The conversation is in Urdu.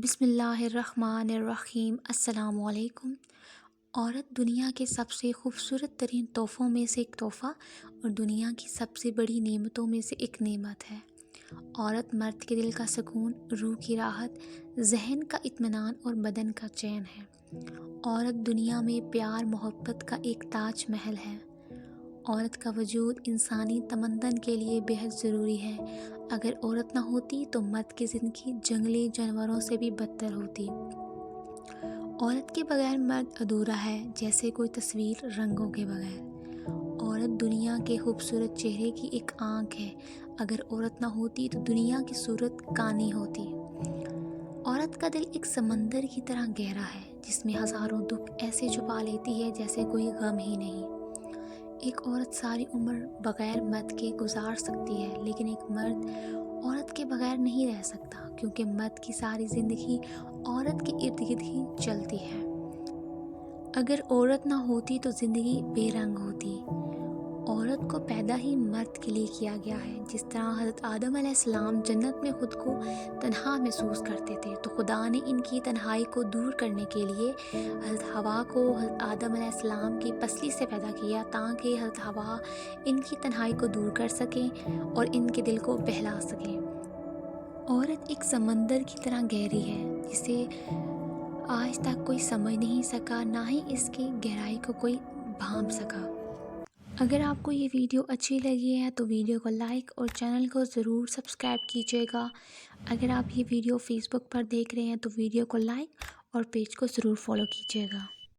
بسم اللہ الرحمن الرحیم۔ السلام علیکم۔ عورت دنیا کے سب سے خوبصورت ترین تحفوں میں سے ایک تحفہ اور دنیا کی سب سے بڑی نعمتوں میں سے ایک نعمت ہے۔ عورت مرد کے دل کا سکون، روح کی راحت، ذہن کا اطمینان اور بدن کا چین ہے۔ عورت دنیا میں پیار محبت کا ایک تاج محل ہے۔ عورت کا وجود انسانی تمدن کے لیے بہت ضروری ہے۔ اگر عورت نہ ہوتی تو مرد کی زندگی جنگلی جانوروں سے بھی بدتر ہوتی۔ عورت کے بغیر مرد ادھورا ہے، جیسے کوئی تصویر رنگوں کے بغیر۔ عورت دنیا کے خوبصورت چہرے کی ایک آنکھ ہے۔ اگر عورت نہ ہوتی تو دنیا کی صورت کانی ہوتی۔ عورت کا دل ایک سمندر کی طرح گہرا ہے، جس میں ہزاروں دکھ ایسے چھپا لیتی ہے جیسے کوئی غم ہی نہیں۔ ایک عورت ساری عمر بغیر مرد کے گزار سکتی ہے، لیکن ایک مرد عورت کے بغیر نہیں رہ سکتا، کیونکہ مرد کی ساری زندگی عورت کے ارد گرد ہی چلتی ہے۔ اگر عورت نہ ہوتی تو زندگی بے رنگ ہوتی۔ عورت کو پیدا ہی مرد کے لیے کیا گیا ہے۔ جس طرح حضرت آدم علیہ السلام جنت میں خود کو تنہا محسوس کرتے تھے، تو خدا نے ان کی تنہائی کو دور کرنے کے لیے حضرت حوا کو حضرت آدم علیہ السلام کی پسلی سے پیدا کیا، تاکہ حضرت حوا ان کی تنہائی کو دور کر سکیں اور ان کے دل کو بہلا سکیں۔ عورت ایک سمندر کی طرح گہری ہے، جسے آج تک کوئی سمجھ نہیں سکا، نہ ہی اس کی گہرائی کو کوئی بھانپ سکا۔ اگر آپ کو یہ ویڈیو اچھی لگی ہے تو ویڈیو کو لائک اور چینل کو ضرور سبسکرائب کیجیے گا۔ اگر آپ یہ ویڈیو فیس بک پر دیکھ رہے ہیں تو ویڈیو کو لائک اور پیج کو ضرور فالو کیجیے گا۔